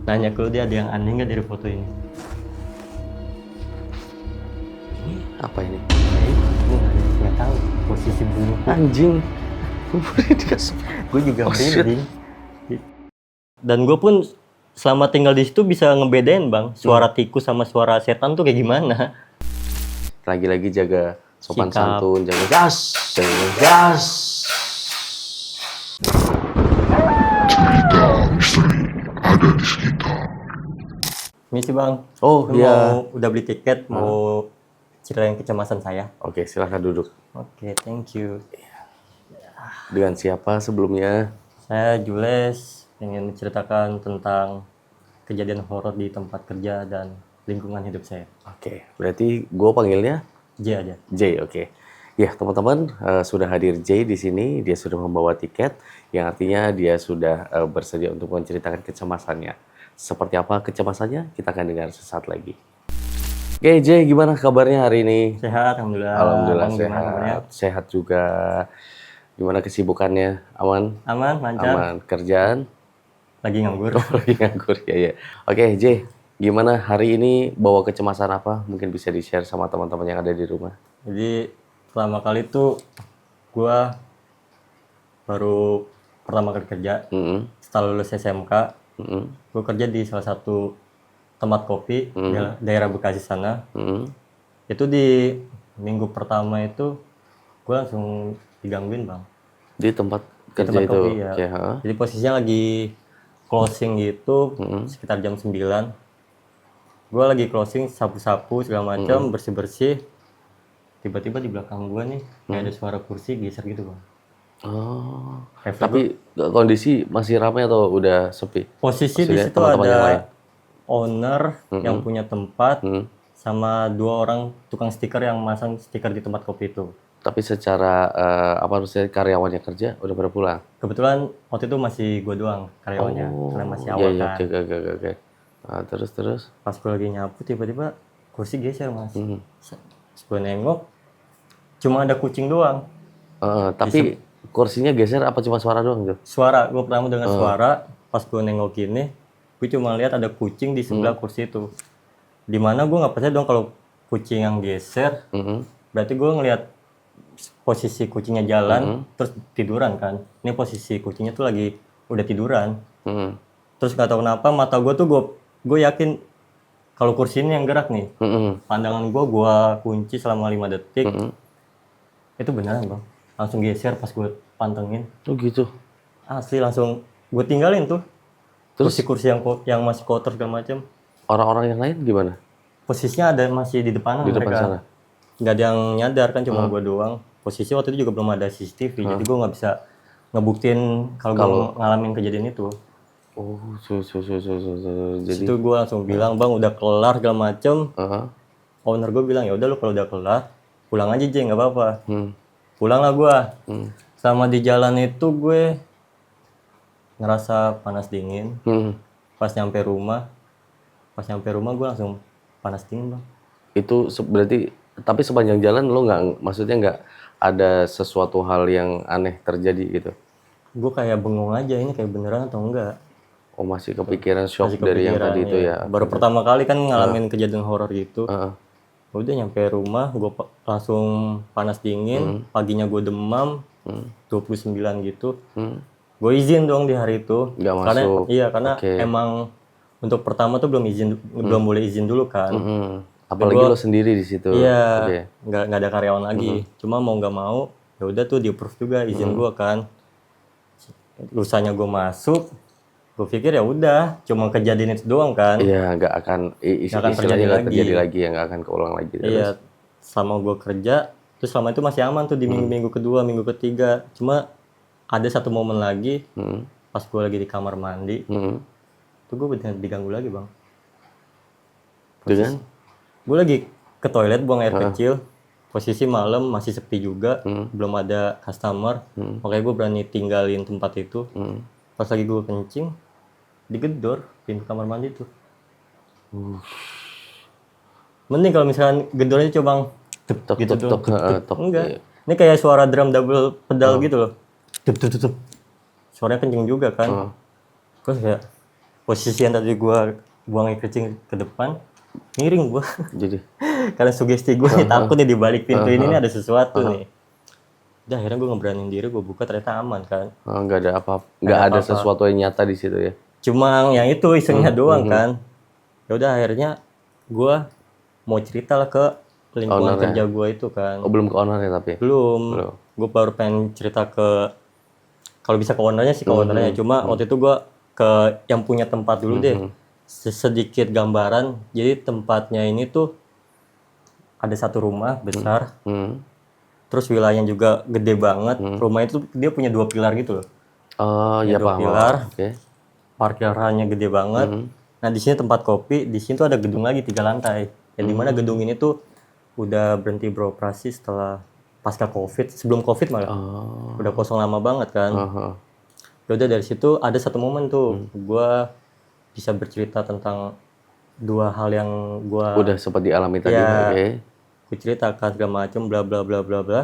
Nanya ke lu, dia ada yang aneh nggak dari foto ini? Ini apa ini? Gue nggak tahu posisi bulu. Anjing. Gue juga merinding. Dan gue pun selama tinggal di situ bisa ngebedain bang, suara tikus sama suara setan tuh kayak gimana. Lagi-lagi jaga sopan Sikap. santun, jaga gas, jaga gas. Cerita misteri ada di sekitar. Misi bang. Oh, Lu iya. mau udah beli tiket, mau ceritain kecemasan saya. Oke, silahkan duduk. Oke, thank you. Dengan siapa sebelumnya? Saya Jules, ingin menceritakan tentang kejadian horor di tempat kerja dan lingkungan hidup saya. Oke, berarti gue panggilnya J aja. J, oke. Ya, teman-teman, sudah hadir J di sini. Dia sudah membawa tiket, yang artinya dia sudah bersedia untuk menceritakan kecemasannya. Seperti apa kecemasannya? Kita akan dengar sesaat lagi. Oke, J, gimana kabarnya hari ini? Sehat, alhamdulillah. Alhamdulillah Bang, gimana kabarnya? sehat. Sehat juga. Gimana kesibukannya? Aman? Aman, lancar. Aman. Kerjaan? Lagi nganggur. Lagi nganggur, ya. Oke, J, gimana hari ini bawa kecemasan apa? Mungkin bisa di-share sama teman-teman yang ada di rumah. Jadi pertama kali tuh gua baru pertama kali kerja setelah lulus SMK. Gue kerja di salah satu tempat kopi di daerah Bekasi sana. Itu di minggu pertama itu gue langsung digangguin bang. Di tempat Di kerja tempat itu? kopi ya. Oke, ha? Jadi posisinya lagi closing gitu sekitar jam 9. Gue lagi closing, sapu-sapu segala macam, bersih-bersih. Tiba-tiba di belakang gue nih kayak ada suara kursi geser gitu bang. Oh, Refleks tapi kondisi masih ramai atau udah sepi? Posisi di Maksudnya situ teman-teman yang lain? ada owner yang punya tempat sama 2 orang tukang stiker yang masang stiker di tempat kopi itu. Tapi secara apa maksudnya karyawannya kerja udah pada pulang? Kebetulan waktu itu masih gue doang karyawannya karena masih awal iya, kan. oke. Nah, terus? Pas gue lagi nyapu tiba-tiba kursi geser mas. Pas gue nengok cuma ada kucing doang. Tapi kursinya geser apa cuma suara doang tuh? Suara, gue pertama dengar suara. Pas gue nengok ini, gue cuma lihat ada kucing di sebelah kursi itu. Dimana gue nggak percaya dong kalau kucing yang geser. Berarti gue ngelihat posisi kucingnya jalan, terus tiduran kan. Ini posisi kucingnya tuh lagi udah tiduran. Terus nggak tahu kenapa mata gue tuh gue yakin kalau kursi ini yang gerak nih. Pandangan gue kunci selama 5 detik. Itu beneran bang. Langsung geser pas gue pantengin. Oh gitu. Asli langsung gue tinggalin tuh. Terus Kursi yang masih kotor segala macam. orang-orang yang lain gimana? Posisinya ada masih di depan Di mereka. depan sana? Nggak ada yang nyadar kan, cuma gue doang. Posisi waktu itu juga belum ada CCTV, jadi gue nggak bisa ngebuktiin kalau gue ngalamin kejadian itu. Oh, Jadi jadi gue langsung bilang, bang udah kelar segala macem. Heeh. Owner gue bilang, ya udah lu kalau udah kelar pulang aja Jeng, nggak apa-apa. Pulang lah gue. Sama di jalan itu gue ngerasa panas dingin. Pas nyampe rumah gue langsung panas dingin bang. Itu berarti tapi sepanjang jalan lo nggak, maksudnya nggak ada sesuatu hal yang aneh terjadi gitu? Gue kayak bengong aja, ini kayak beneran atau enggak. Oh, masih kepikiran shock Masih dari yang kepikiran, tadi itu ya? Baru pertama kali kan ngalamin kejadian horor gitu. Heeh. Udah nyampe rumah gue langsung panas dingin. Paginya gue demam 29 gitu. Gue izin dong di hari itu. Nggak Karena masuk. iya, karena Oke. emang untuk pertama tuh belum boleh izin dulu kan. Apalagi lo sendiri di situ. Iya, Oke. nggak ada karyawan lagi. Cuma mau nggak mau, ya udah tuh di approve juga izin gue kan. Lusanya gue masuk, gue pikir ya udah, cuma kejadian itu doang kan. Iya, nggak akan istilahnya nggak terjadi lagi ya, nggak akan keulang lagi. Iya, selama gue kerja, terus selama itu masih aman tuh di minggu kedua, minggu ketiga. Cuma ada satu momen lagi, pas gue lagi di kamar mandi, tuh gue bener diganggu lagi bang. Dengan? Gue lagi ke toilet buang air kecil, posisi malam masih sepi juga, belum ada customer, makanya gue berani tinggalin tempat itu. Pas lagi gue kencing, digedor pintu kamar mandi tuh. Mending kalau misalkan gedornya coba Tok, gitu tok, doang. tok. Enggak. Iya. Ini kayak suara drum double pedal gitu loh. Tup. Suaranya kenceng juga kan. Terus kayak posisi yang tadi gue buang air kecil ke depan, miring gue. Jadi Karena sugesti gue nih, takut nih di balik pintu ini nih ada sesuatu nih. Udah akhirnya gue ngeberanin diri, gue buka ternyata aman kan. nggak ada apa-apa, nggak ada sesuatu yang nyata di situ ya. Cuma yang itu isengnya doang kan. Ya udah akhirnya gue mau cerita lah ke lingkungan kerja gue itu kan. Oh, belum ke owner ya tapi. Belum. Gue baru pengen cerita ke, kalau bisa ke ownernya sih ke ownernya. Cuma waktu itu gue ke yang punya tempat dulu deh. Sedikit gambaran. Jadi tempatnya ini tuh ada satu rumah besar. Terus wilayahnya juga gede banget. Rumah itu dia punya 2 pilar gitu loh. Oh iya, 2 paham. pilar. Oke. Parkirannya gede banget. Nah di sini tempat kopi. Di sini tuh ada gedung lagi 3 lantai. Yang dimana gedung ini tuh udah berhenti beroperasi setelah pasca COVID. Sebelum COVID malah. Udah kosong lama banget kan. Udah dari situ ada satu momen tuh. Gue bisa bercerita tentang 2 hal yang gue Udah sempat dialami tadi. Oke. gue ceritakan segala macem bla bla bla bla bla.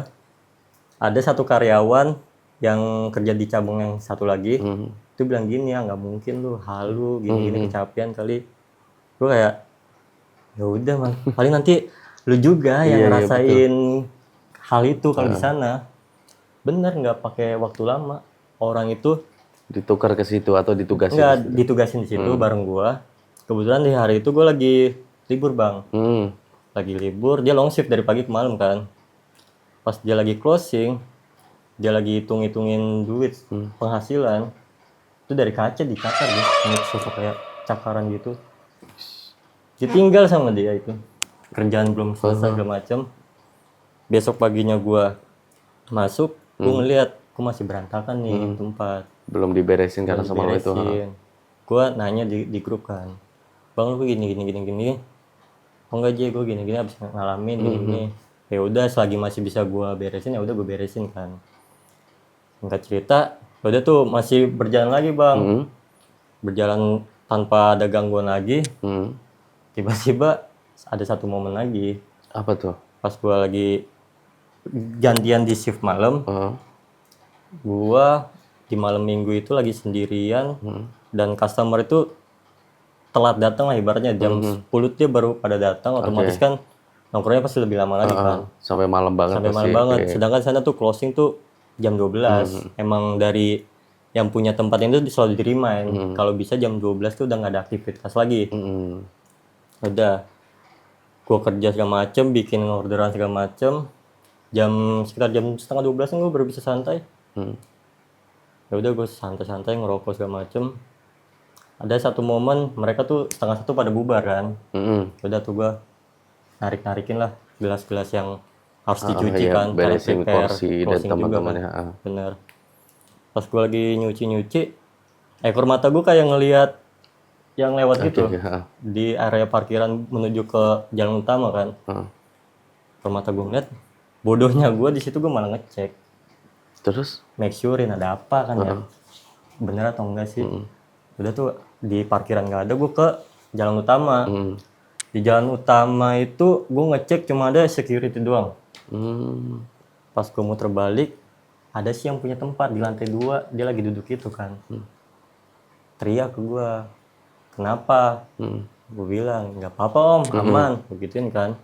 Ada satu karyawan yang kerja di cabang yang satu lagi, itu bilang gini, ya nggak mungkin lu halu gini kecapean kali. Gue kayak ya udah man, paling nanti lu juga yang ngerasain hal itu kalau di sana. Bener, nggak pakai waktu lama. Orang itu Ditukar ke situ atau ditugasin? nggak ditugasin di situ bareng gua. Kebetulan di hari itu gue lagi libur bang. Lagi libur, dia long shift dari pagi ke malam kan. Pas dia lagi closing, dia lagi hitung-hitungin duit penghasilan, itu dari kaca dicakar dia, sosok kayak cakaran gitu. Ditinggal sama dia itu. Kerjaan belum selesai segala macem. Besok paginya gua masuk, gua ngeliat gua masih berantakan nih tempat. Belum diberesin karena sama lo itu. Gua nanya di grup kan, bang lu gini. Oh enggak aja, gue gini abis ngalamin gini. Ya udah selagi masih bisa gue beresin ya udah gue beresin kan. Singkat cerita, udah tuh masih berjalan lagi bang. Berjalan tanpa ada gangguan lagi. Tiba-tiba ada satu momen lagi. Apa tuh? Pas gue lagi gantian di shift malam, gue di malam minggu itu lagi sendirian dan customer itu telat datang lah, ibaratnya jam 10 dia baru pada datang, otomatis kan nongkrongnya pasti lebih lama lagi kan. Sampai malam banget. Sampai malam banget. Sedangkan sana tuh closing tuh jam 12. Emang dari yang punya tempat itu selalu dirimain. Kalau bisa jam 12 tuh udah nggak ada aktivitas lagi. Udah. Gue kerja segala macem, bikin orderan segala macem. Sekitar jam setengah 12 gue baru bisa santai. Ya udah gue santai-santai ngerokok segala macem. Ada satu momen mereka tuh 1:30 pada bubar kan. Udah tuh gue narik-narikin lah gelas-gelas yang harus dicuci kan. Beresin kursi dan closing teman-temannya. juga kan. Bener. Pas gue lagi nyuci, ekor mata gue kayak ngelihat yang lewat gitu. Di area parkiran menuju ke jalan utama kan. Ekor mata gue ngeliat, bodohnya gue di situ gue malah ngecek. Terus? Make surein ada apa kan ya. Bener atau enggak sih. Udah tuh di parkiran nggak ada, gue ke jalan utama. Di jalan utama itu gue ngecek cuma ada security doang. Pas gue muter balik, ada sih yang punya tempat di lantai 2, dia lagi duduk itu kan. Teriak ke gue, kenapa? Gue bilang nggak apa-apa om, aman, begituin kan.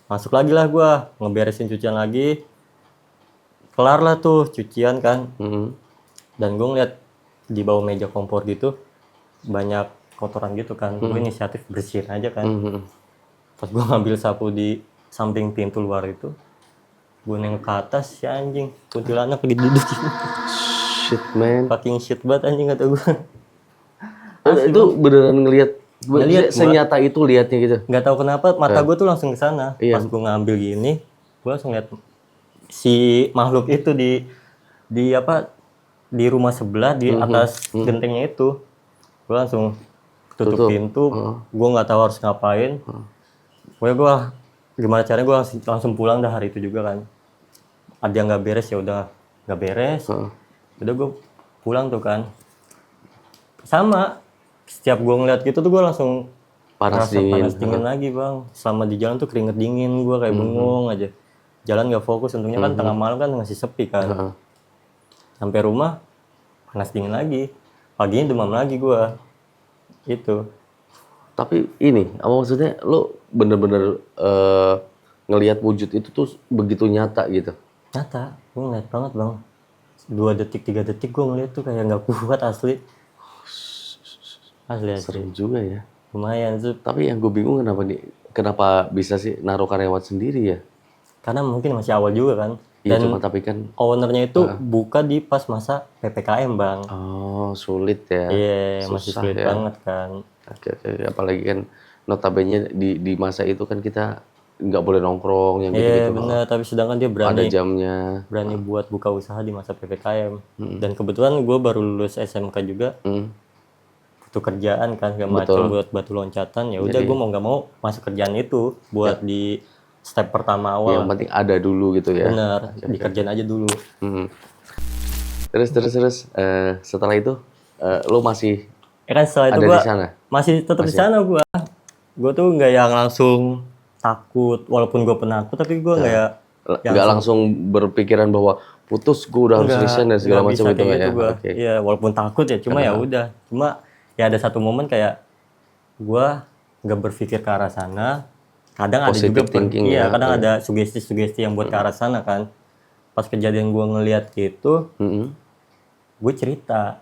Masuk lagi lah gue, ngeberesin cucian lagi. Kelar lah tuh cucian kan. Dan gue ngeliat di bawah meja kompor gitu banyak kotoran gitu kan. Gue inisiatif bersihin aja kan. Pas gue ngambil sapu di samping pintu luar itu, gue nengok ke atas, si anjing kuntilanak lagi duduk. Shit man. Fucking shit banget anjing kata gue. Itu beneran ngelihat senyata itu liatnya gitu. Nggak tahu kenapa mata gue tuh langsung ke sana. Pas gue ngambil gini, gue langsung lihat si makhluk itu di rumah sebelah di atas gentengnya itu. Gue langsung tutup pintu, gue nggak tahu harus ngapain. Gue gimana caranya gue langsung pulang dah hari itu juga kan. Ada yang nggak beres ya udah nggak beres. Udah gue pulang tuh kan. Sama setiap gue ngeliat gitu tuh gue langsung panas dingin lagi bang. Selama di jalan tuh keringet dingin, gue kayak bengong aja. Jalan nggak fokus, untungnya kan tengah malam kan masih sepi kan. Sampai rumah panas dingin lagi. Paginya demam lagi gue. Itu. Tapi ini, apa maksudnya lo bener-bener ngelihat wujud itu tuh begitu nyata gitu. Nyata, gue ngeliat banget bang. 2 detik, 3 detik gue ngeliat tuh kayak nggak kuat asli. Asli. Serem juga ya. Lumayan tuh. Tapi yang gue bingung kenapa bisa sih naruh karyawan sendiri ya? Karena mungkin masih awal juga kan. Iya Dan cuma tapi kan, ownernya itu buka di pas masa PPKM bang. oh sulit ya. Iya, masih Susah sulit ya. banget kan. Oke, apalagi kan notabene di masa itu kan kita nggak boleh nongkrong yang Iya gitu-gitu. benar, tapi sedangkan dia Ada jamnya. berani buat buka usaha di masa PPKM. Dan kebetulan gue baru lulus SMK juga, Hmm. butuh kerjaan kan, gak macam buat batu loncatan. Ya udah gue mau nggak mau masuk kerjaan itu buat di step pertama awal. Yang penting ada dulu gitu ya. Bener, dikerjain aja dulu. Hmm. Terus setelah itu lo masih Ya kan setelah itu ada gue di sana? masih tetap di sana gue. Gue tuh nggak yang langsung takut, walaupun gue penakut, tapi gue Nggak langsung berpikiran bahwa putus gue udah harus resign dan segala macam bisa gitu kayak ya. gitu gua. Oke. Iya, walaupun takut ya, cuma ya udah. Cuma ya ada satu momen kayak gua nggak berpikir ke arah sana. Kadang Positive ada juga thinking ya, kadang ada sugesti-sugesti yang buat ke arah sana kan. Pas kejadian gua ngelihat itu, Mm-mm. gue cerita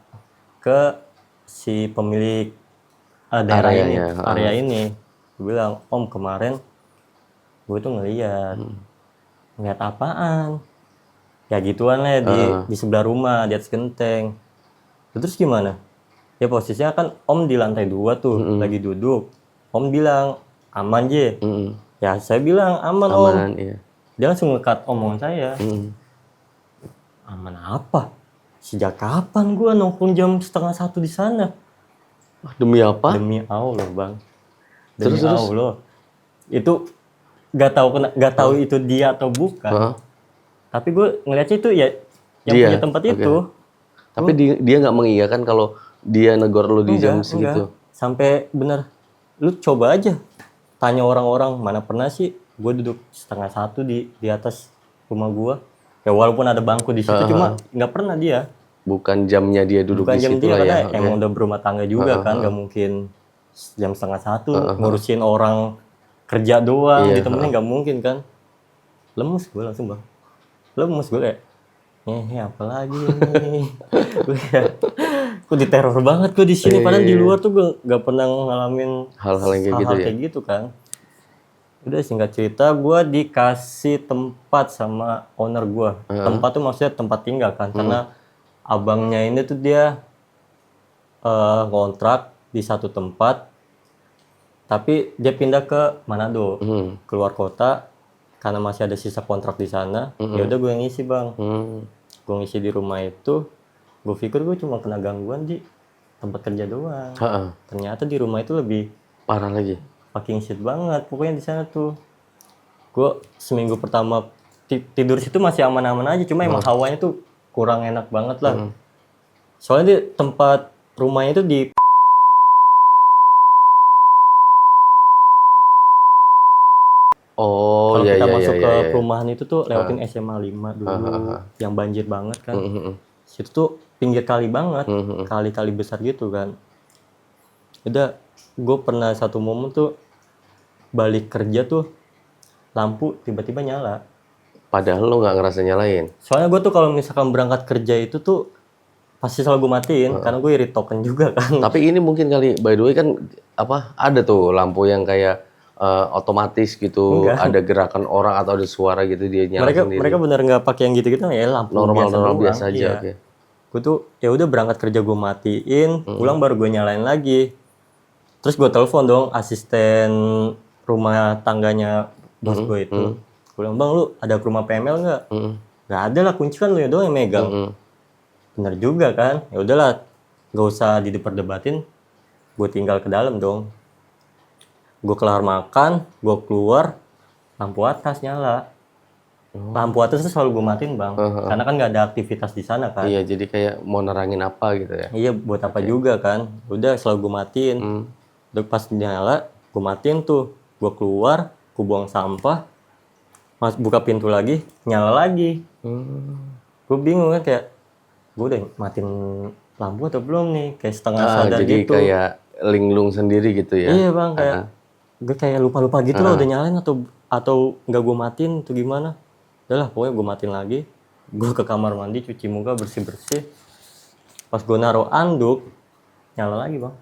ke si pemilik daerah ini, area ini. Gue bilang, "Om, kemarin gue tuh ngelihat apaan?" Ya gituan lah di sebelah rumah, di atas genteng. Terus gimana? Ya posisinya kan Om di lantai 2 tuh, lagi duduk. Om bilang, "Aman, Je." Mm-mm. Ya saya bilang, "Aman, Om." Aman, iya. Dia langsung nge-cut omongan saya. Mm-mm. Aman apa? Sejak kapan gua nongkrong jam 12:30 di sana? Wah, demi apa? Demi Allah, Bang. Demi Allah. Itu gak tahu itu dia atau bukan. Hah? Tapi gue ngeliatnya itu ya yang Dia? punya tempat itu. Tapi dia nggak mengiyakan kalau dia negor lo di jam segitu. Sampai bener, lu coba aja tanya orang-orang, mana pernah sih gue duduk 12:30 di atas rumah gue. Ya walaupun ada bangku di situ, cuma nggak pernah dia. Bukan jamnya dia duduk Bukan di jam situ dia, lah ya. karena emang udah berumah tangga juga kan, nggak mungkin jam 12:30 ngurusin orang kerja doang, ditemenin nggak mungkin kan. Lemes gue langsung bang, lemes gue kayak, apa lagi nih? Gue kayak, kok diteror banget gue di sini, padahal di luar tuh gue nggak pernah ngalamin Hal-hal yang kayak gitu ya. kayak gitu kan. Udah singkat cerita, gue dikasih tempat sama owner gue. Tempat tuh maksudnya tempat tinggal kan, karena abangnya ini tuh dia ngontrak di satu tempat, tapi dia pindah ke Manado, keluar kota, karena masih ada sisa kontrak di sana. Ya udah gue yang ngisi bang, gue ngisi di rumah itu. Gue pikir gue cuma kena gangguan di tempat kerja doang. Ternyata di rumah itu lebih Parah lagi. fucking shit banget pokoknya di sana tuh. Gue seminggu pertama tidur situ masih aman-aman aja, cuma emang hawanya tuh kurang enak banget lah. Soalnya di tempat rumahnya itu di Oh kalau iya kita iya masuk iya, ke iya. perumahan itu tuh lewatin SMA 5 dulu yang banjir banget kan. Situ tuh pinggir kali banget, kali-kali besar gitu kan. Udah, gue pernah satu momen tuh balik kerja tuh lampu tiba-tiba nyala. Padahal lo nggak ngerasa nyalain. Soalnya gue tuh kalau misalkan berangkat kerja itu tuh pasti selalu gue matiin karena gue iri token juga kan. Tapi ini mungkin kali, by the way kan ada tuh lampu yang kayak otomatis gitu, ada gerakan orang atau ada suara gitu dia nyala sendiri. Mereka bener nggak pakai yang gitu-gitu, ya lampu Normal biasa aja. Iya. Oke. Gue tuh ya udah berangkat kerja gue matiin, pulang baru gue nyalain lagi. Terus gue telepon dong asisten rumah tangganya bos gue itu. Gue bilang, "Bang, lu ada ke rumah PML nggak?" "Nggak ada lah, kunci kan lu ya doang yang megang." Bener juga kan, ya udahlah, nggak usah diperdebatin. Gue tinggal ke dalam dong. Gue kelar makan, gue keluar, lampu atas nyala. Lampu atas itu selalu gue matiin bang, karena kan nggak ada aktivitas di sana kan. Iya, jadi kayak mau nerangin apa gitu ya. Iya, buat apa juga kan. Udah selalu gue matiin. Udah pas nyala, gue matiin tuh. Gue keluar, gue buang sampah, buka pintu lagi, nyala lagi. Gue bingung kan, kayak gue udah matiin lampu atau belum nih, kayak setengah sadar jadi gitu. kayak linglung sendiri gitu ya. Iya bang, kayak gue kayak lupa-lupa gitu loh udah nyalain atau nggak gue matiin atau gimana. Udah lah pokoknya gue matiin lagi. Gue ke kamar mandi cuci muka bersih-bersih. Pas gue naruh anduk nyala lagi bang.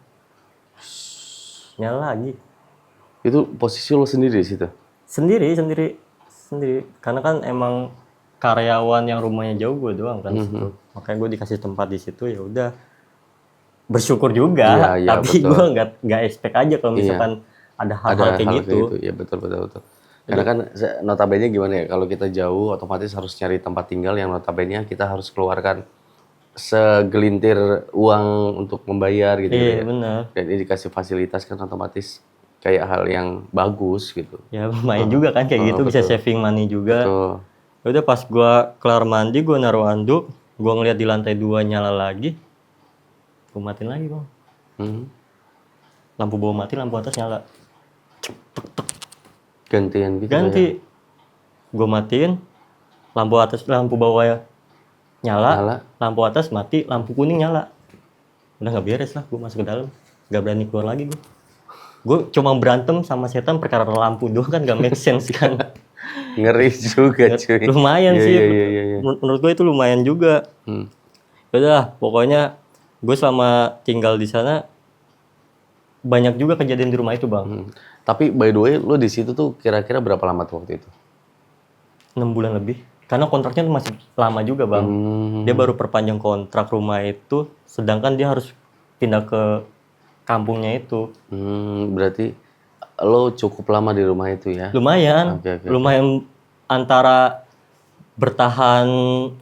Nyala lagi. Itu posisi lo sendiri di situ. Sendiri. Karena kan emang karyawan yang rumahnya jauh gue doang kan situ. Makanya gue dikasih tempat di situ ya udah. Bersyukur juga, Iya, tapi betul. gue nggak expect aja kalau misalkan ada hal-hal kayak gitu. Ya betul. Karena kan notabene gimana ya, kalau kita jauh otomatis harus cari tempat tinggal yang notabene kita harus keluarkan segelintir uang untuk membayar gitu Iya ya. benar. Dan ini dikasih fasilitas kan otomatis kayak hal yang bagus gitu. Ya lumayan juga kan kayak gitu bisa betul. saving money juga. Tuh. Ya udah pas gue kelar mandi gue naruh anduk, gue ngeliat di lantai 2 nyala lagi, gue matiin lagi bang. Lampu bawah mati, lampu atas nyala. Gantian gitu. Ganti, gue matiin, lampu bawah nyala, lampu atas mati, lampu kuning nyala. Udah nggak beres lah, gue masuk ke dalam, nggak berani keluar lagi gue. Gue cuma berantem sama setan perkara lampu doang kan gak make sense kan. Ngeri juga cuy. Lumayan Iya, sih, iya. menurut gue itu lumayan juga. Udah, pokoknya gue selama tinggal di sana banyak juga kejadian di rumah itu bang. Tapi by the way, lo di situ tuh kira-kira berapa lama tuh waktu itu? 6 bulan lebih. Karena kontraknya tuh masih lama juga bang. Dia baru perpanjang kontrak rumah itu, sedangkan dia harus pindah ke kampungnya itu. Berarti lo cukup lama di rumah itu ya? Lumayan, Oke. lumayan antara bertahan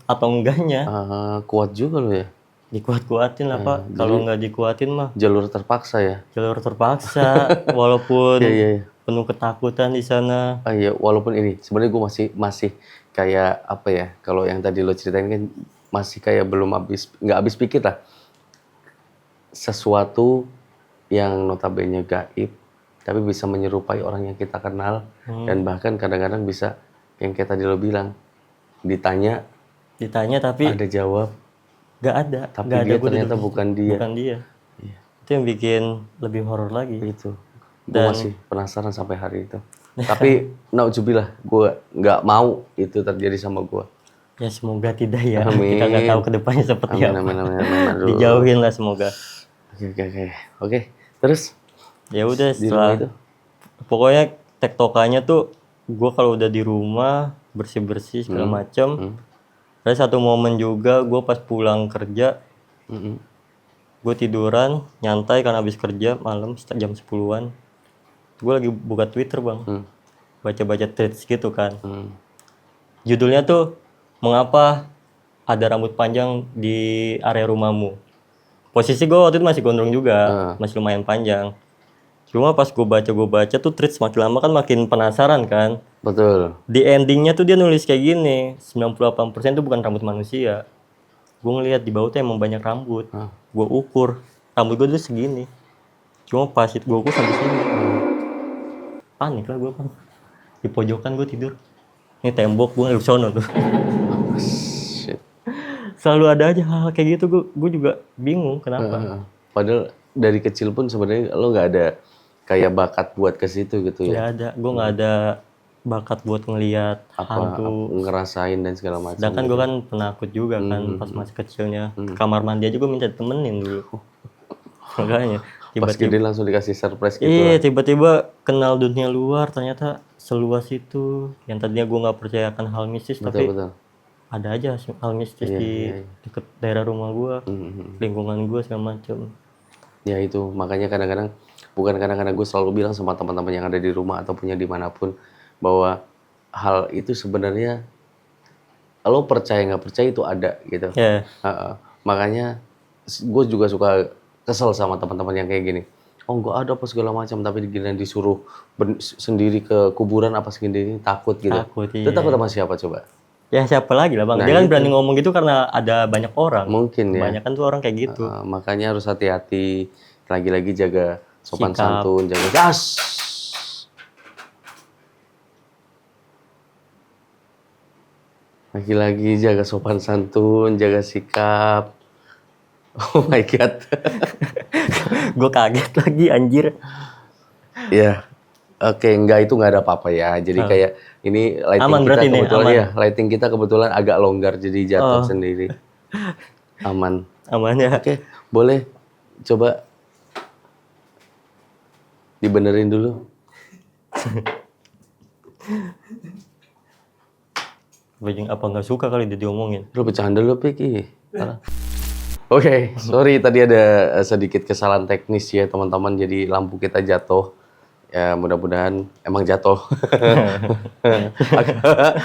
atau enggaknya. Kuat juga lo ya? Dikuat-kuatin lah pak. Kalau nggak dikuatin mah Jalur terpaksa ya? jalur terpaksa. Walaupun Iya. penuh ketakutan di sana. Iya, walaupun ini sebenarnya gue masih kayak apa ya? Kalau yang tadi lo ceritain kan masih kayak belum nggak habis pikir lah. Sesuatu yang notabene gaib, tapi bisa menyerupai orang yang kita kenal dan bahkan kadang-kadang bisa yang kayak tadi lo bilang ditanya Tapi ada jawab, nggak ada. tapi Nggak ada, dia gua ternyata duduk di situ. bukan dia. Bukan dia. Itu yang bikin lebih horor lagi. Itu gue masih penasaran sampai hari itu. Tapi nauzubillah, gue nggak mau itu terjadi sama gue. Ya semoga tidak ya. Amin. Kita nggak tahu kedepannya seperti apa. Amin. Aduh. Dijauhin lah semoga. Oke. Terus Ya udah di rumah itu? setelah pokoknya tektokannya tuh gue kalau udah di rumah bersih-bersih segala macem. Ada satu momen juga gue pas pulang kerja, gue tiduran nyantai kan habis kerja malam jam 10-an. Gue lagi buka Twitter bang, baca-baca tweets gitu kan. Judulnya tuh mengapa ada rambut panjang di area rumahmu. Posisi gue waktu itu masih gondrong juga, masih lumayan panjang. Cuma pas gue baca tuh tweets makin lama kan makin penasaran kan. Betul. Di endingnya tuh dia nulis kayak gini, 98% tuh bukan rambut manusia. Gue ngeliat di bawah tuh emang banyak rambut. Gue ukur, rambut gue tuh segini. Cuma pas gue ukur sampai sini. Panik lah gue kan. Di pojokan gue tidur. Ini tembok gue nggak sono tuh. Shit. Selalu ada aja hal kayak gitu, gue juga bingung kenapa. Padahal dari kecil pun sebenarnya lo nggak ada kayak bakat buat ke situ gitu Nggak ya? ada, gue nggak ada bakat buat ngelihat Apa hantu. ngerasain dan segala macam. Sedangkan gue kan penakut juga kan pas masih kecilnya. Ke kamar mandi aja gue minta temenin dulu. Makanya Pas gede langsung dikasih surprise gitu. iya tiba-tiba kenal dunia luar, ternyata seluas itu. Yang tadinya gue nggak percaya akan hal mistis, tapi Betul. ada aja hal mistis di deket daerah rumah gue, lingkungan gue segala macem. Ya itu, makanya kadang-kadang gue selalu bilang sama teman-teman yang ada di rumah ataupun yang dimanapun bahwa hal itu sebenarnya lo percaya nggak percaya itu ada gitu. Ya. Makanya gue juga suka kesel sama teman-teman yang kayak gini. Oh nggak ada apa segala macam, tapi giliran disuruh sendiri ke kuburan apa segini takut gitu. Takut, Itu takut sama siapa coba? Ya siapa lagi lah bang, dia kan berani ngomong gitu karena ada banyak orang. Mungkin ya. Banyak kan tuh orang kayak gitu. Makanya harus hati-hati, lagi-lagi jaga sopan Sikap. santun, jaga gas. Lagi-lagi jaga sopan santun, jaga sikap. Oh my god. Gue kaget lagi anjir. Ya. Oke, enggak, itu nggak ada apa-apa ya. Jadi kayak ini lighting Aman kita berarti nih, kebetulan aman. ya, lighting kita kebetulan agak longgar jadi jatuh Oh. sendiri. Aman. Aman ya. Oke, boleh coba dibenerin dulu. Apa nggak suka kali dia diomongin. Lu bercanda lu, Piki. Oke, sorry tadi ada sedikit kesalahan teknis ya teman-teman. Jadi lampu kita jatuh. Ya mudah-mudahan emang jatuh.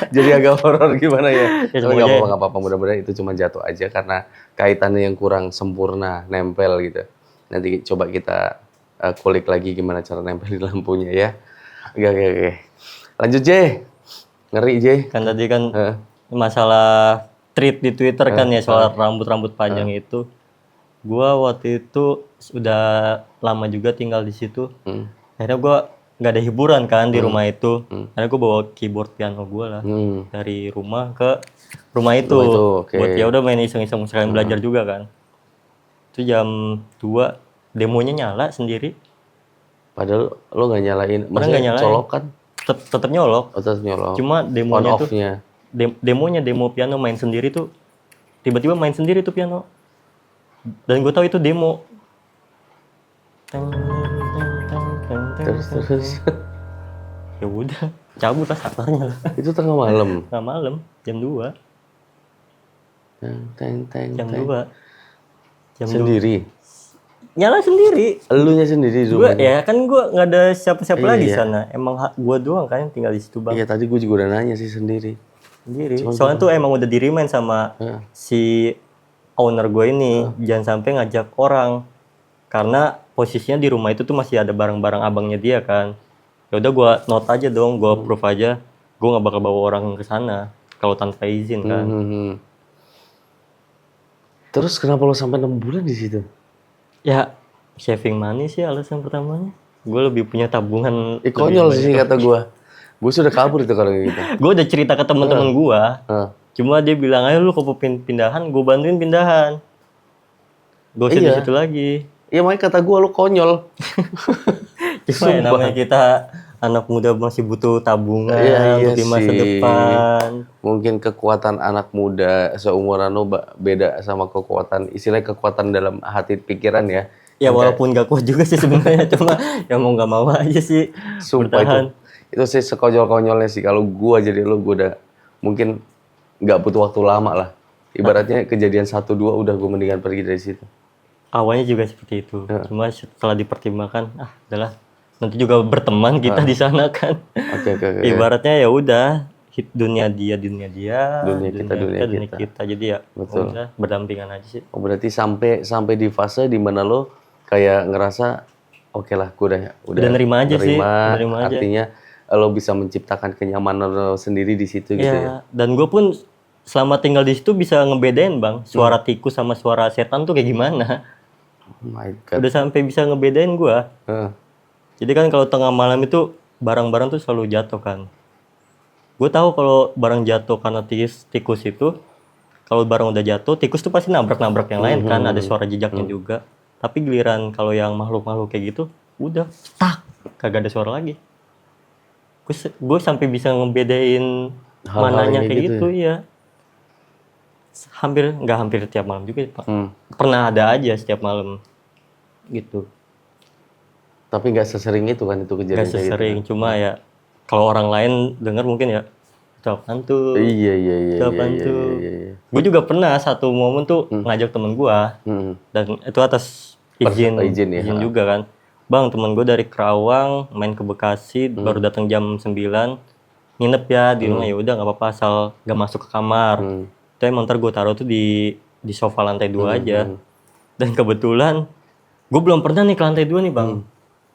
Jadi agak horor gimana ya? Ya, Tapi nggak semuanya apa-apa, mudah-mudahan itu cuma jatuh aja karena kaitannya yang kurang sempurna, nempel gitu. Nanti coba kita kulik lagi gimana cara nempelin lampunya ya. Oke. Lanjut J. Ngeri J. Kan tadi kan masalah tweet di Twitter kan ya soal rambut-rambut panjang itu. Gua waktu itu udah lama juga tinggal di situ. Akhirnya gua nggak ada hiburan kan di rumah itu. Akhirnya gua bawa keyboard piano gua lah dari rumah ke rumah itu. Rumah itu, oke. Buat ya udah main iseng-iseng sekalian belajar juga kan. Itu jam 2 demonya nyala sendiri. Padahal lo nggak nyalain, Padahal maksudnya nggak nyalain. colok kan? Tetap nyolok. Oh, terus nyolok. Cuma On demonya tuh off-nya. demonya demo piano main sendiri tuh tiba-tiba main sendiri tuh piano. Dan gue tahu itu demo. Terus. Ya udah, cabut lah satarnya lah. Itu tengah malam. Nah, malam jam 2. Jam 2. Jam 2. Sendiri. Nyala sendiri. Elunya sendiri di Gue rumahnya. ya kan gue nggak ada siapa-siapa Iya, lagi di iya. sana. Emang gue doang kan yang tinggal di situ bang. Iya tadi gue juga udah nanya sih sendiri. Sendiri. Soalnya tuh emang udah di-remind sama si owner gue ini jangan sampai ngajak orang karena posisinya di rumah itu tuh masih ada barang-barang abangnya dia kan. Ya udah gue note aja dong, gue approve aja. Gue nggak bakal bawa orang ke sana kalau tanpa izin kan. Terus kenapa lo sampai 6 bulan di situ? Ya saving money sih alasan pertamanya. Gue lebih punya tabungan. Konyol sih kata gue. Gue sudah kabur itu kalau gitu. Gue udah cerita ke teman-teman gue. Cuma dia bilang ayo lu kalau pindahan, gue bantuin pindahan. Gue usah di situ lagi. Iya makanya kata gue lo konyol. Cuma ya, namanya kita anak muda masih butuh tabungan Iya untuk di masa sih. depan. Mungkin kekuatan anak muda seumuran lo beda sama kekuatan, istilahnya kekuatan dalam hati pikiran ya. Ya walaupun gak kuat juga sih sebenarnya, cuma ya mau nggak mau aja sih. Sumpah itu sih sekonyol-konyolnya sih. Kalau gue jadi lo, gue udah mungkin nggak butuh waktu lama lah. Ibaratnya kejadian 1-2 udah gue mendingan pergi dari situ. Awalnya juga seperti itu, cuma setelah dipertimbangkan, adalah nanti juga berteman kita di sana kan. Oke. Ibaratnya ya udah dunia dia, dunia Dunia kita. Jadi ya udah berdampingan aja sih. Oh, berarti sampai di fase di mana lo kayak ngerasa oke lah, gue udah nerima aja sih, nerima aja. Artinya lo bisa menciptakan kenyamanan lo sendiri di situ gitu ya. Dan gue pun selama tinggal di situ bisa ngebedain bang, suara tikus sama suara setan tuh kayak gimana. Oh my god. Udah sampai bisa ngebedain gue. Jadi kan kalau tengah malam itu barang-barang tuh selalu jatuh kan. Gue tahu kalau barang jatuh karena tikus itu, kalau barang udah jatuh, tikus tuh pasti nabrak-nabrak yang lain kan, ada suara jejaknya juga. Tapi giliran kalau yang makhluk-makhluk kayak gitu, udah tak, kagak ada suara lagi. Gue sampai bisa ngebedain mananya kayak gitu ya. Nggak hampir tiap malam juga Pak. Pernah ada aja setiap malam gitu. Tapi nggak sesering itu kan itu kejadian Nggak sesering, gitu. Cuma ya kalau orang lain dengar mungkin ya itu apaan tuh? Iya. Itu apaan tuh? Gue juga pernah satu momen tuh ngajak temen gue dan itu atas izin juga kan. Bang, temen gue dari Kerawang main ke Bekasi baru datang jam 9 nginep ya di rumah. Ya udah nggak apa-apa asal nggak masuk ke kamar. Tapi ntar gue taruh tuh di sofa lantai 2 aja. Dan kebetulan gue belum pernah nih ke lantai 2 nih bang.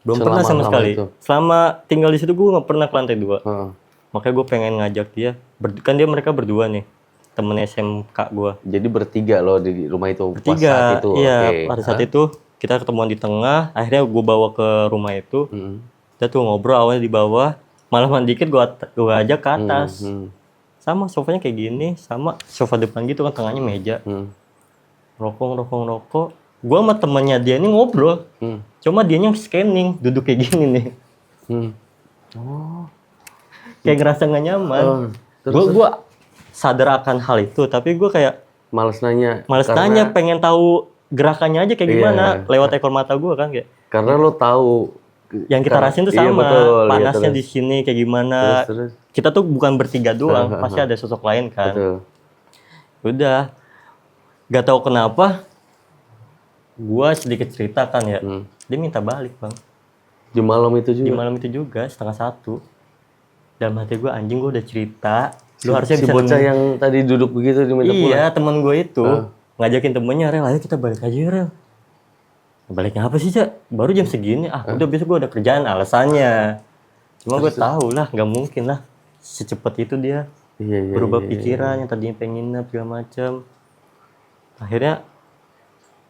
Belum pernah sama sekali. Selama tinggal di situ gue nggak pernah ke lantai 2. Makanya gue pengen ngajak dia. Kan mereka berdua nih, temen SMK gue. Jadi bertiga loh di rumah itu. Bertiga, pas saat itu. Iya. Pada saat itu kita ketemuan di tengah. Akhirnya gue bawa ke rumah itu. Kita tuh ngobrol awalnya di bawah. Malaman dikit gue ajak ke atas. Sama sofanya kayak gini, sama sofa depan gitu kan tengahnya meja. Rokok. Gue sama temennya dia ini ngobrol. Cuma dianya scanning, duduk kayak gini nih. Kayak ngerasa nggak nyaman. Gue sadar akan hal itu, tapi gue kayak Males nanya. pengen tahu gerakannya aja kayak gimana lewat ekor mata gue kan kayak. Karena lo tahu Yang kita rasain tuh sama, betul, panasnya terus. di sini kayak gimana. Terus. Kita tuh bukan bertiga doang, pasti ada sosok lain kan. Betul. Udah, gak tahu kenapa, gua sedikit cerita kan ya, dia minta balik bang. Di malam itu Di juga. malam itu juga, 12:30. Dalam hati gua anjing, gua udah cerita. Lu harusnya Si bisa bocah yang tadi duduk begitu diminta pulang. Iya, temen gue itu ngajakin temennya, Rel, ayo kita balik aja ya, Rel. Baliknya apa sih, Cak? Baru jam segini. Udah besok gue ada kerjaan, alasannya. Cuma gue tahu lah, nggak mungkin lah secepat itu dia Iya. berubah pikiran yang tadinya pengen nginep segala macam. Akhirnya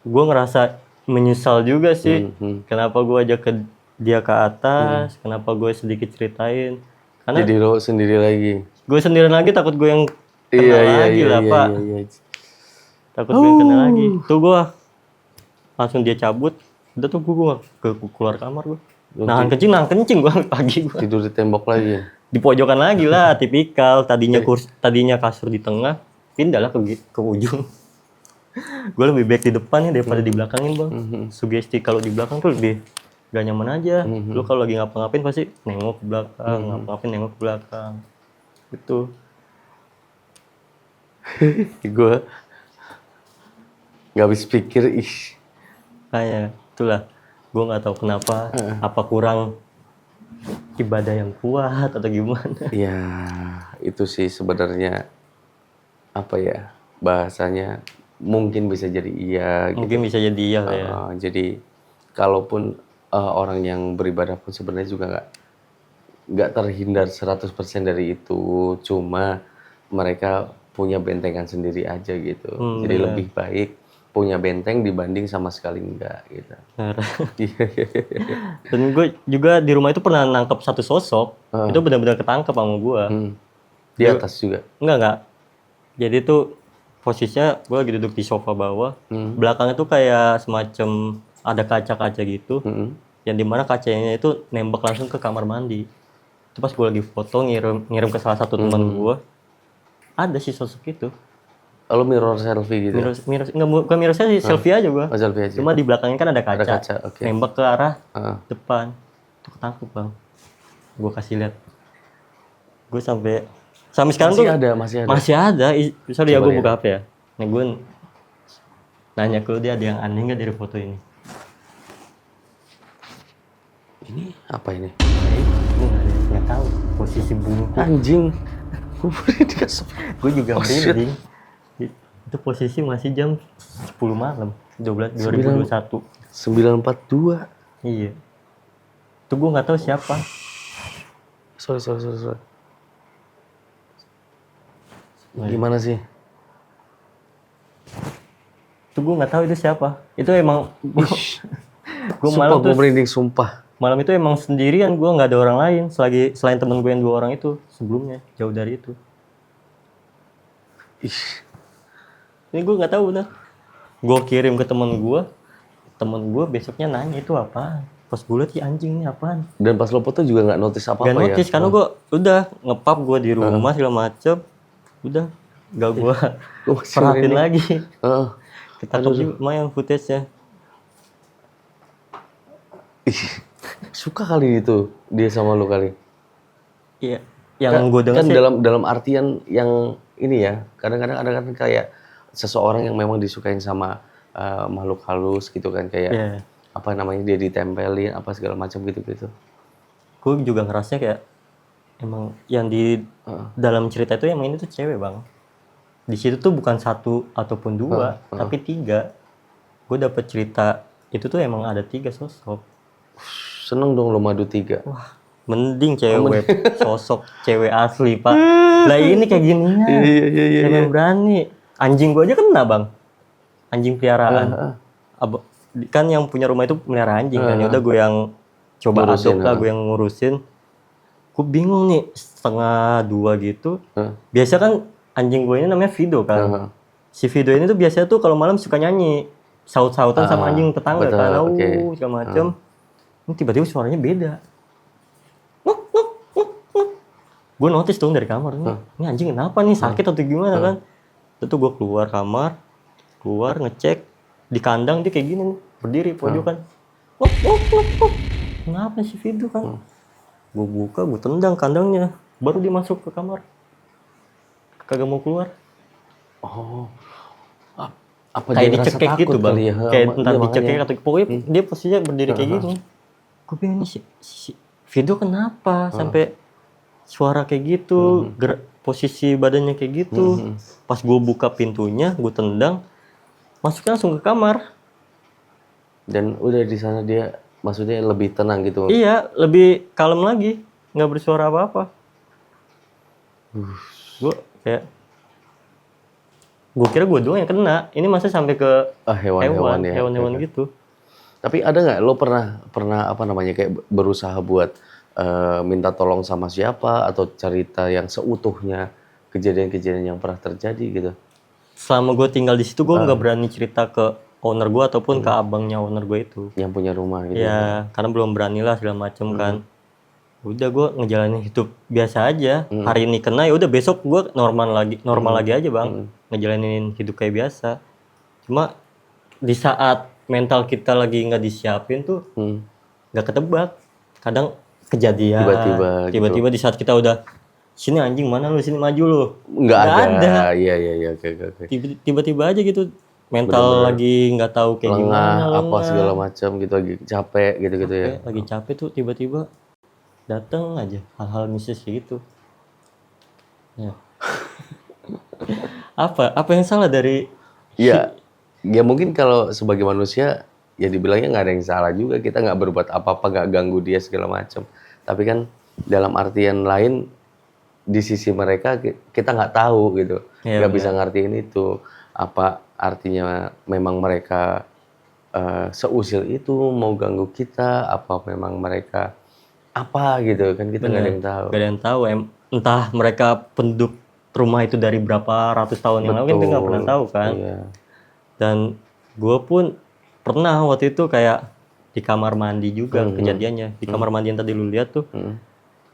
gue ngerasa menyesal juga sih. Kenapa gue ajak dia ke atas? Kenapa gue sedikit ceritain? Karena Jadi lo sendiri lagi. gue sendirian lagi, takut gue yang kena lagi lah Pak. Iya. Takut gue yang kena lagi. Tuh gue langsung dia cabut. Udah tuh gue keluar kamar gue. Nahan kencing gue pagi gue. Tidur di tembok lagi. Di pojokan lagi lah, tipikal. Tadinya kasur di tengah, pindah lah ke ujung. Gue lebih baik di depan ya daripada di belakangin bang. Sugesti kalau di belakang tuh lebih gak nyaman aja. Lu kalau lagi ngapa-ngapain pasti nengok ke belakang, ngapa-ngapain nengok ke belakang. Gitu. Gue nggak habis pikir, Kayak itulah. Gue nggak tahu kenapa. Apa kurang ibadah yang kuat atau gimana? Ya itu sih sebenarnya apa ya bahasanya mungkin bisa jadi iya. Mungkin bisa jadi iya lah ya. Jadi kalaupun orang yang beribadah pun sebenarnya juga nggak terhindar 100% dari itu, cuma mereka punya bentengan sendiri aja gitu. Jadi bener. lebih baik punya benteng dibanding sama sekali enggak gitu. Benar. Dan gue juga di rumah itu pernah nangkep satu sosok. Itu benar-benar ketangkep sama gue. Di atas juga. Enggak. Jadi tuh posisinya gue lagi duduk di sofa bawah. Belakangnya tuh kayak semacam ada kaca-kaca gitu. Yang dimana kacanya itu nembak langsung ke kamar mandi. Itu pas gue lagi foto ngirim ke salah satu teman gue. Ada sih sosok itu. Lo mirror selfie gitu. Bukan mirror sih, selfie aja gue. Selfie aja. Cuma di belakangnya kan ada kaca. Ada kaca, oke. Nembak ke arah depan. Itu ketangkep bang. Gue kasih lihat. Gue sampai sekarang Masih tuh ada. masih ada. Sorry ya Coba gue ya. buka HP ya. Nih gue nanya ke lu, dia ada yang aneh nggak dari foto ini? Ini apa ini? Gue nggak tahu posisi bungkuk. Anjing. Gue juga shit. merinding. Itu posisi masih jam 10 malam 2021. 942. Iya. Itu gue nggak tahu siapa. Sorry. Gimana sih? Itu gue nggak tahu itu siapa. Itu emang gue Sumpah gue merinding, sumpah. malam itu emang sendirian, gue nggak ada orang lain selain temen gue yang 2 orang itu sebelumnya, jauh dari itu. Ini gue nggak tahu nah. Gue kirim ke temen gue besoknya nanya itu apa. Pas gue liat anjing ini apaan. Dan pas lo foto juga nggak notice apa-apa Gak ya? notice karena gue udah ngepap gue di rumah segala macem. Udah gak gue Gua masih perhatiin merinding. lagi. Heeh. Ketangkep juga lumayan footage-nya. Suka kali itu dia sama lo kali. Iya. Yang gue dengar Kan sih dalam artian yang ini ya. Kadang-kadang ada kan kayak seseorang yang memang disukain sama makhluk halus gitu kan, kayak Iya. apa namanya, dia ditempelin apa segala macam gitu-gitu. Gue juga ngerasanya kayak emang yang di dalam cerita itu emang ini tuh cewek bang. Di situ tuh bukan 1 ataupun 2 tapi 3. Gue dapet cerita itu tuh emang ada 3 sosok. Seneng dong lo madu 3. Wah mending cewek sosok cewek asli pak. Lah ini kayak gininya. Iya. Emang berani. Anjing gue aja kena bang. Anjing peliharaan. Kan yang punya rumah itu melihara anjing kan. Ya udah gue yang coba Ngurusin, adop lah, gue yang ngurusin. Gue bingung nih 1:30 gitu. Biasa kan anjing gue ini namanya Vido kan. si video ini tuh biasanya tuh kalau malam suka nyanyi saut-sautan sama anjing tetangga betul, kan, oke. segala macem. Ini tiba-tiba suaranya beda. Gue notice dong dari kamar, ini anjing kenapa nih, sakit atau gimana kan? Itu gue keluar kamar, ngecek di kandang dia kayak gini nih, berdiri pojokan. Kenapa sih video kan? Gue buka, gue tendang kandangnya, baru dia masuk ke kamar. Kagak mau keluar. Oh. Apa Kayak dia ngerasa dicekek takut gitu bang, kali ya? kayak Iya, entar makanya. dicekek atau pokoknya dia posisinya berdiri kayak gini. Gue bilang ini si video kenapa sampai suara kayak gitu, posisi badannya kayak gitu. Pas gue buka pintunya, gue tendang, masuknya langsung ke kamar. Dan udah di sana dia maksudnya lebih tenang gitu. Iya, lebih kalem lagi, nggak bersuara apa-apa. Gue kayak, gue kira gue doang yang kena. Ini masa sampai ke Hewan-hewan ya. hewan-hewan gitu. Tapi ada nggak lo pernah apa namanya kayak berusaha buat minta tolong sama siapa atau cerita yang seutuhnya kejadian-kejadian yang pernah terjadi gitu? Selama gue tinggal di situ, gue nggak berani cerita ke owner gue ataupun ke abangnya owner gue itu. Yang punya rumah gitu. Ya, karena belum berani lah segala macem kan. Udah gue ngejalanin hidup biasa aja. Hari ini kena ya udah besok gue normal lagi aja bang. Ngejalanin hidup kayak biasa. Cuma di saat mental kita lagi nggak disiapin tuh nggak ketebak. Kadang kejadian. Tiba-tiba di saat kita udah sini anjing mana lu, sini maju lu. Nggak ada. Iya, oke. Tiba-tiba aja gitu. Mental lagi nggak tahu kayak gimana. Apa segala macam gitu, lagi capek gitu-gitu ya. Lagi capek tuh tiba-tiba datang aja hal-hal mistis kayak gitu. Ya. apa yang salah dari Iya, ya mungkin kalau sebagai manusia ya dibilangnya nggak ada yang salah juga, kita nggak berbuat apa-apa, nggak ganggu dia segala macam. Tapi kan dalam artian lain di sisi mereka kita nggak tahu gitu, Iya, nggak bisa ngertiin itu apa artinya. Memang mereka seusil itu mau ganggu kita, apa memang mereka apa gitu kan, kita nggak ada yang tahu. Gak ada yang tahu entah mereka penduduk rumah itu dari berapa ratus tahun yang lalu kan kita nggak pernah tahu kan. Iya. Dan gue pun pernah waktu itu kayak di kamar mandi juga kejadiannya. Di kamar mandi yang tadi lu lihat tuh,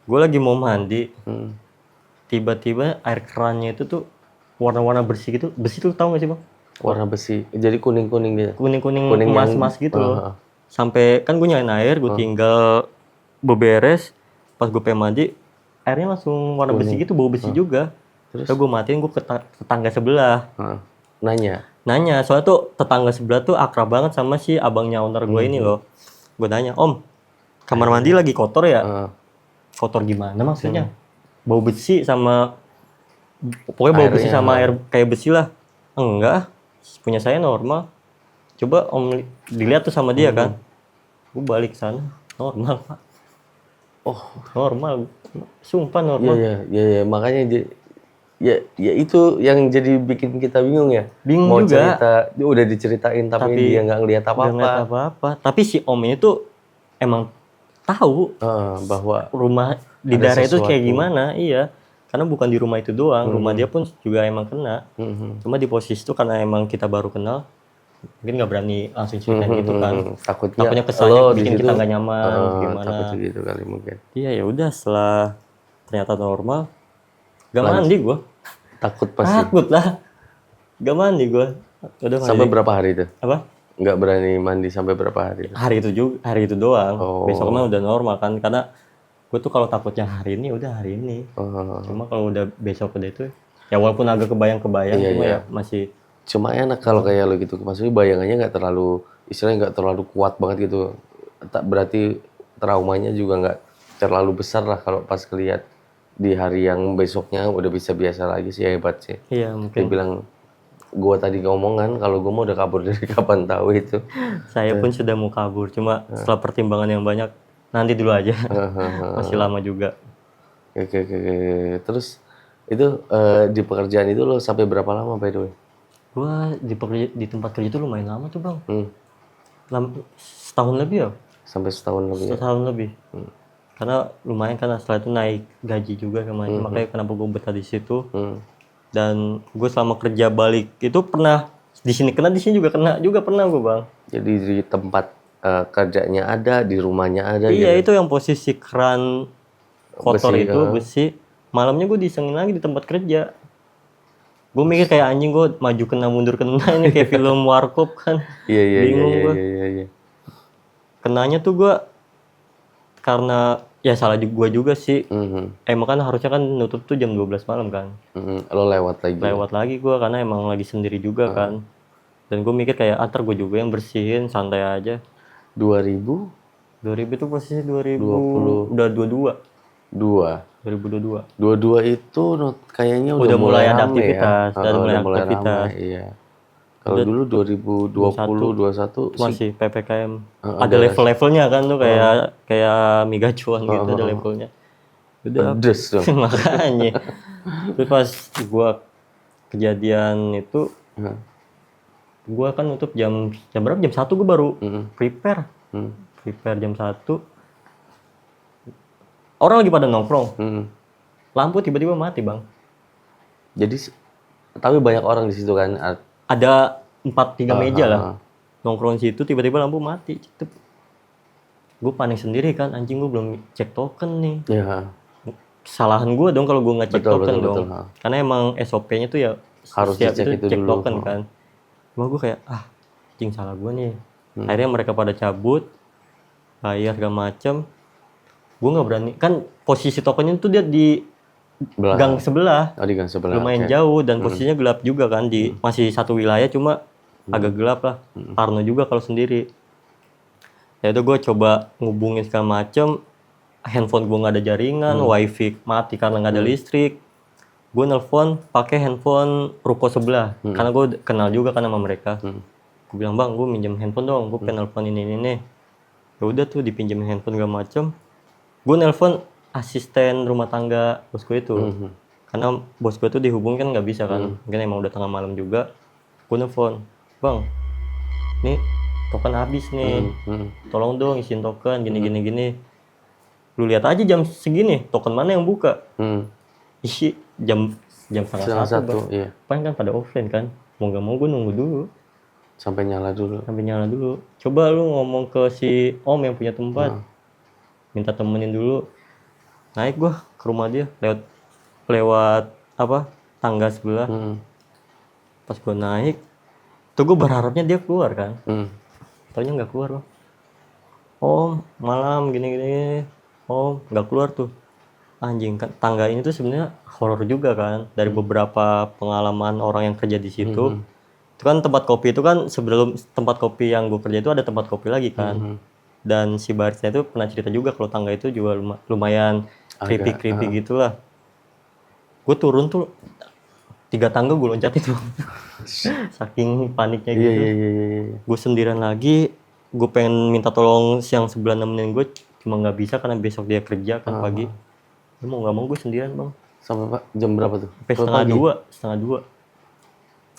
gue lagi mau mandi, tiba-tiba air kerannya itu tuh warna-warna bersih gitu. Besi tuh tahu gak sih bang? Warna besi, jadi kuning-kuning gitu. Kuning-kuning Kuning emas-emas gitu loh. Sampai kan gue nyalain air, gue tinggal beberes, pas gue pengen mandi, airnya langsung warna besi gitu, bau besi juga. Terus gue matiin, gue ke tetangga sebelah. Nanya, soalnya tuh tetangga sebelah tuh akrab banget sama si abangnya owner gue ini loh. Gue nanya, om, kamar mandi lagi kotor ya? Kotor gimana maksudnya? Bau besi sama, pokoknya bau besi sama air kayak besi lah. Enggak, punya saya normal. Coba om dilihat tuh sama dia kan. Gue balik sana, normal pak. Oh normal, sumpah normal. Iya, makanya ya itu yang jadi bikin kita bingung ya. Bingung mau juga. Cerita, udah diceritain tapi dia nggak ngelihat apa-apa. Tapi si om ini tuh emang tahu bahwa rumah di daerah itu kayak gimana, iya. Karena bukan di rumah itu doang, rumah dia pun juga emang kena. Cuma di posisi itu karena emang kita baru kenal, mungkin nggak berani langsung ceritain gitu kan. Takutnya kesannya bikin kita nggak nyaman, gimana. Takut gitu kali mungkin. Iya ya udah, setelah ternyata normal, gak mandi gue. Takut pasti. Takut lah, gak mandi gue. Udah mandi. Sampai berapa hari itu? Apa? Nggak berani mandi sampai berapa hari itu? Hari itu doang. Besoknya udah normal kan, karena gue tuh kalau takutnya hari ini udah hari ini. Cuma kalau udah besok udah itu, ya walaupun agak kebayang-kebayang, cuma ya masih. Cuma enak kalau kayak lo gitu, maksudnya bayangannya nggak terlalu, istilahnya nggak terlalu kuat banget gitu. Tak berarti traumanya juga nggak terlalu besar lah kalau pas ngeliat di hari yang besoknya udah bisa biasa lagi sih, hebat sih. Iya mungkin. Dia bilang, gue tadi ngomongan kalau gue mau udah kabur dari kapan tahu itu. Saya pun sudah mau kabur, cuma setelah pertimbangan yang banyak, nanti dulu aja. Masih lama juga. Oke. Terus itu di pekerjaan itu lo sampai berapa lama by the way? Gua di tempat kerja itu lumayan lama tuh bang. Setahun lebih ya? Sampai setahun lebih. Setahun lebih. Karena lumayan, karena setelah itu naik gaji juga kemarin. Makanya kenapa gue betah di situ. Dan gue selama kerja balik itu pernah di sini kena, di sini juga kena juga pernah gue bang. Jadi di tempat kerjanya ada, di rumahnya ada. Iya gitu. itu yang posisi keran kotor Besi, itu besi. Malamnya gue disengin lagi di tempat kerja. Gue mikir kayak anjing gue maju kena mundur kena ini kayak film warkop kan. Iya iya iya Bingung iya gue. iya. Kenanya tuh gue karena ya salah gue juga sih. Emang kan harusnya kan nutup tuh jam 12 malam kan. Lo lewat lagi. Lewat lagi gue karena emang lagi sendiri juga kan. Dan gue mikir kayak antar gue juga yang bersihin santai aja. 2000 2000 itu posisi 2000 20. udah 22 2 2022 itu kayaknya udah mulai ada rame aktivitas, ya. udah mulai Mulai aktivitas. rame, iya. Kalau dulu 2020 21 sih masih PPKM. Ada ada level-levelnya kan tuh kayak migacuan gitu ada levelnya. Udah pedes dong. makanya. Terus pas gua kejadian itu gua kan nutup jam berapa? Jam 1 gua baru prepare. Prepare jam 1. Orang lagi pada nongkrong. Lampu tiba-tiba mati, Bang. Jadi tapi banyak orang di situ kan. Ada 4-3 meja lah. Nongkrong situ tiba-tiba lampu mati. Gue panik sendiri kan, anjing gue belum cek token nih. Ya. Kesalahan gue dong kalau gue nggak cek token dong. Betul. Karena emang SOP-nya tuh ya Harus setiap dicek itu cek dulu. token kan. Cuma gue kayak anjing salah gue nih. Akhirnya mereka pada cabut, bayar segala macem. Gue nggak berani kan posisi tokennya tuh dia di gang sebelah. Oh, di gang sebelah. Lumayan jauh dan posisinya gelap juga kan di masih satu wilayah cuma agak gelap lah. Parno juga kalau sendiri. Ya udah gue coba ngubungin segala macem. Handphone gue nggak ada jaringan, wifi mati karena nggak ada listrik. Gue nelpon pakai handphone ruko sebelah karena gue kenal juga kan sama mereka. Gue bilang bang, gue minjem handphone dong, gue pengen nelpon ini. Ya udah tuh dipinjemin handphone segala macem. Gue nelpon asisten rumah tangga bos gue itu. Karena bos gue tuh dihubungin kan nggak bisa kan. Mungkin emang udah tengah malam juga. Gue nelpon, bang, nih token habis nih. Tolong dong isiin token gini. Lu lihat aja jam segini, token mana yang buka? Isi jam setengah satu. Iya. Kan pada offline kan. Mau nggak mau gue nunggu dulu. Sampai nyala dulu. Coba lu ngomong ke si om yang punya tempat. Minta temenin dulu. Naik gua ke rumah dia lewat tangga sebelah. Pas gua naik tuh gua berharapnya dia keluar kan. Taunya nggak keluar bang. Om malam gini. Om nggak keluar tuh. Anjing kan tangga ini tuh sebenarnya horor juga kan. Dari beberapa pengalaman orang yang kerja di situ. Itu kan tempat kopi itu kan sebelum tempat kopi yang gua kerja itu ada tempat kopi lagi kan. Dan si barista itu pernah cerita juga kalau tangga itu juga lumayan creepy gitu lah. Gue turun tuh 3 tangga gue loncat itu. Saking paniknya gitu. Iya. Gue sendirian lagi. Gue pengen minta tolong yang sebelah nemenin gue. Cuma nggak bisa karena besok dia kerja kan pagi. Gue mau nggak mau gue sendirian bang. Sampai pak jam berapa tuh? Sampai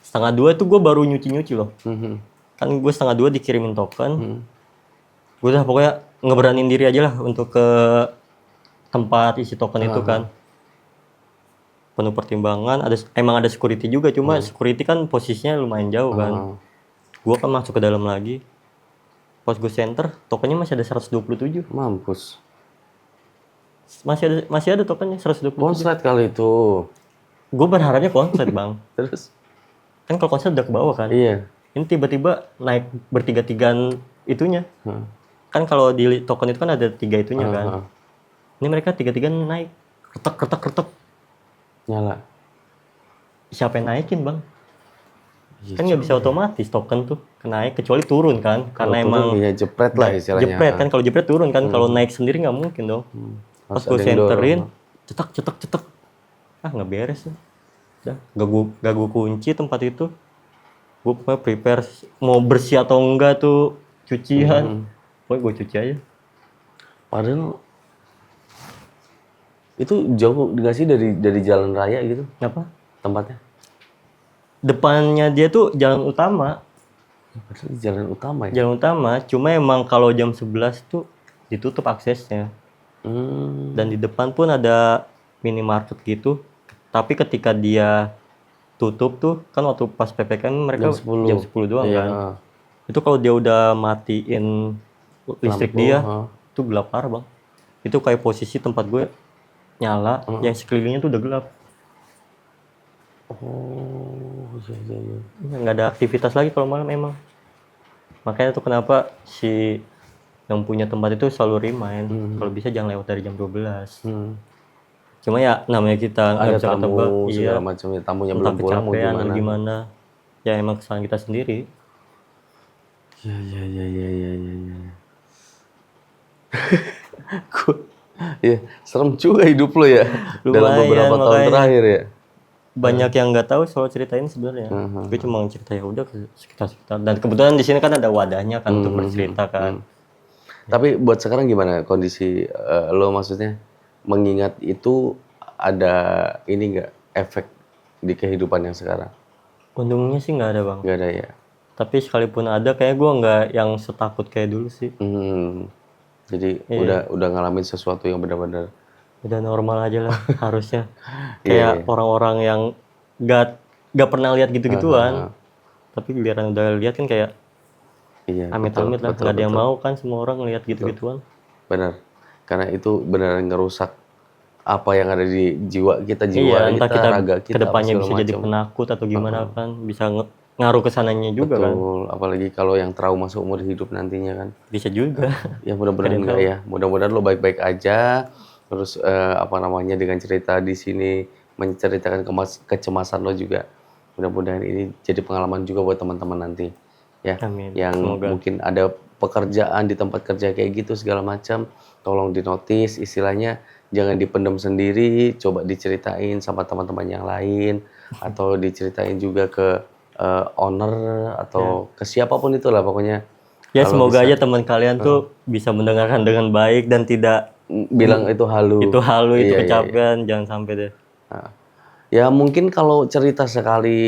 setengah dua itu gue baru nyuci loh. Kan gue 1:30 dikirimin token. Gue udah pokoknya ngeberanin diri aja lah untuk ke tempat isi token itu kan. Penuh pertimbangan, emang ada security juga, cuma security kan posisinya lumayan jauh kan. Gue kan masuk ke dalam lagi. Pas gue center, tokennya masih ada 127. Mampus. Masih ada tokennya 127. Konslet kali itu. Gue berharapnya konslet bang. Terus? Kan kalau konslet udah ke bawah kan. Iya. Ini tiba-tiba naik bertiga-tigaan itunya. Kan kalau di token itu kan ada 3 itunya kan. Ini mereka 3-3 naik. Kretek. Nyala. Siapa yang naikin bang? Kan nggak bisa otomatis token tuh naik kecuali turun kan. Karena emang ya jepret lah istilahnya. Jepret kan, kalau jepret turun kan. Kalau naik sendiri nggak mungkin dong. Pas gue centerin, cetak. Nggak beres ya. Udah, gak gue kunci tempat itu. Gue prepare mau bersih atau enggak tuh cucian. Pokoknya gue cuci aja. Padahal itu jauh nggak sih dari jalan raya gitu? Apa? Tempatnya? Depannya dia tuh jalan utama. Padahal jalan utama ya? Jalan utama, cuma emang kalau jam 11 tuh ditutup aksesnya. Dan di depan pun ada minimarket gitu. Tapi ketika dia tutup tuh kan waktu pas PPKM mereka Jam 10. jam 10 doang Iya. kan. Itu kalau dia udah matiin listrik Lampu, dia, heeh. itu gelap parah bang. Itu kayak posisi tempat gue nyala, yang sekelilingnya tuh udah gelap. Oh, iya. Nggak ada aktivitas lagi kalau malam emang. Makanya tuh kenapa si yang punya tempat itu selalu remind, kalau bisa jangan lewat dari jam 12. Cuma ya namanya kita nggak Ada bisa tamu ketebak, segala macamnya, tamunya entah belum pulang mau kecapean atau gimana. gimana. Ya emang kesalahan kita sendiri. Iya. Iya, serem juga hidup lo ya dalam Lumayan, beberapa tahun makanya. terakhir ya. Banyak yang nggak tahu soal cerita ini sebenarnya. Gue cuma cerita ya udah ke sekitar-sekitar. Dan kebetulan di sini kan ada wadahnya kan untuk bercerita kan. Tapi buat sekarang gimana kondisi lo, maksudnya mengingat itu ada ini nggak efek di kehidupan yang sekarang? Untungnya sih nggak ada bang. Nggak ada ya? Tapi sekalipun ada, kayak gue nggak yang setakut kayak dulu sih. Jadi Iya. udah ngalamin sesuatu yang benar-benar Udah normal aja lah harusnya. Kayak orang-orang yang nggak pernah lihat gitu-gituan. Tapi giliran udah lihat kan kayak iya, amit-amit lah. Nggak ada yang mau kan semua orang ngelihat gitu-gituan. benar. Karena itu benar ngerusak apa yang ada di jiwa kita, Iya, entah kita, kita raga kita, kedepannya apa bisa segala jadi macam. penakut atau gimana kan. Bisa ngaruh ke sananya juga kan. Betul, apalagi kalau yang trauma seumur hidup nantinya kan. Bisa juga. Ya mudah-mudahan enggak ya. Mudah-mudahan lo baik-baik aja. Terus dengan cerita di sini menceritakan kecemasan lo juga. Mudah-mudahan ini jadi pengalaman juga buat teman-teman nanti. Ya, Amin. yang Semoga. mungkin ada pekerjaan di tempat kerja kayak gitu segala macam, tolong dinotis, istilahnya jangan dipendam sendiri, coba diceritain sama teman-teman yang lain atau diceritain juga ke owner atau ke siapapun itulah pokoknya. Ya Kalau semoga bisa aja teman kalian tuh bisa mendengarkan dengan baik dan tidak bilang itu halu. itu halu, itu Iya. kecapean, jangan sampai deh. Nah, ya mungkin kalau cerita sekali,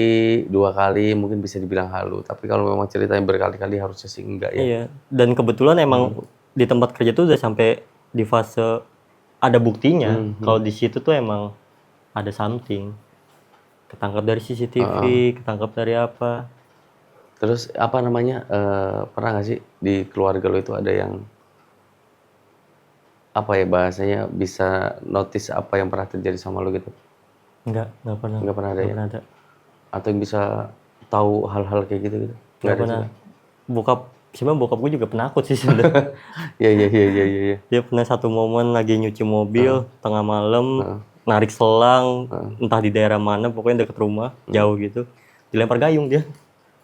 2 kali mungkin bisa dibilang halu. Tapi kalau memang cerita yang berkali-kali harusnya sih enggak ya. Iya. Dan kebetulan emang di tempat kerja tuh udah sampai di fase ada buktinya. Kalau di situ tuh emang ada something. Ketangkap dari CCTV, ketangkap dari apa. Terus apa namanya, pernah nggak sih di keluarga lo itu ada yang apa ya bahasanya bisa notice apa yang pernah terjadi sama lo gitu? Nggak pernah. Nggak pernah ada Nggak ya? pernah ada. Atau yang bisa tahu hal-hal kayak gitu? Nggak ada pernah. juga? Sebenarnya bokap gue juga penakut sih sebenarnya. Iya. Dia pernah satu momen lagi nyuci mobil tengah malam, narik selang, entah di daerah mana, pokoknya deket rumah, jauh gitu. Dilempar gayung dia.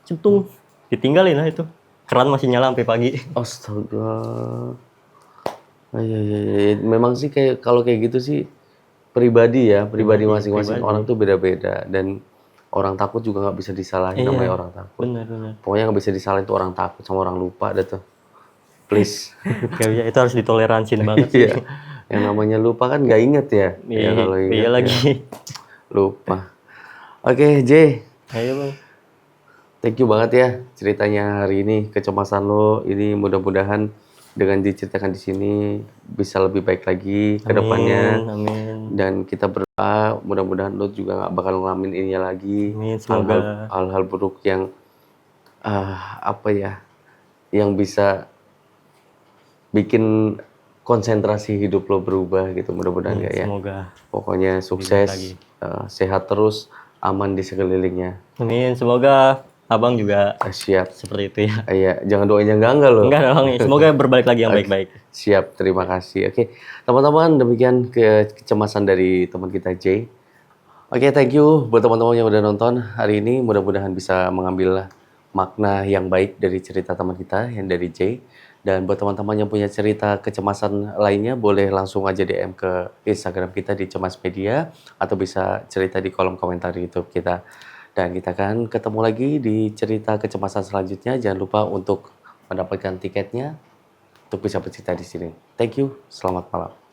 Cetung. Ditinggalin lah itu. Keran masih nyala sampai pagi. Astaga. Iya. Memang sih kayak kalau kayak gitu sih pribadi masing-masing orang tuh beda-beda dan orang takut juga nggak bisa disalahin namanya orang takut. Bener. Pokoknya nggak bisa disalahin tuh orang takut sama orang lupa deh tuh. Please. Gak bisa, itu harus ditoleransin banget sih. Iya. Yang namanya lupa kan nggak inget ya. Ya kalau inget Iya lagi. lupa. Oke, J. Ayo bang. Thank you banget ya ceritanya hari ini, kecemasan lo ini mudah-mudahan dengan diceritakan di sini bisa lebih baik lagi ke depannya. Amin. Dan kita berdoa mudah-mudahan lo juga nggak bakal ngalamin ininya lagi. Amin, semoga. Hal-hal buruk yang yang bisa bikin konsentrasi hidup lo berubah gitu, mudah-mudahan nggak ya. Semoga. Pokoknya sukses, sehat terus, aman di sekelilingnya. Amin, semoga abang juga Siap. seperti itu ya. Iya, jangan doain yang enggak loh. Enggak dong, semoga berbalik lagi yang baik-baik. Siap, terima kasih. Oke, teman-teman, demikian kecemasan dari teman kita Jay. Oke, thank you buat teman-teman yang udah nonton hari ini. Mudah-mudahan bisa mengambil makna yang baik dari cerita teman kita yang dari Jay. Dan buat teman-teman yang punya cerita kecemasan lainnya, boleh langsung aja DM ke Instagram kita di Cemas Media atau bisa cerita di kolom komentar YouTube kita. Dan kita akan ketemu lagi di cerita kecemasan selanjutnya. Jangan lupa untuk mendapatkan tiketnya untuk bisa bercerita di sini. Thank you, selamat malam.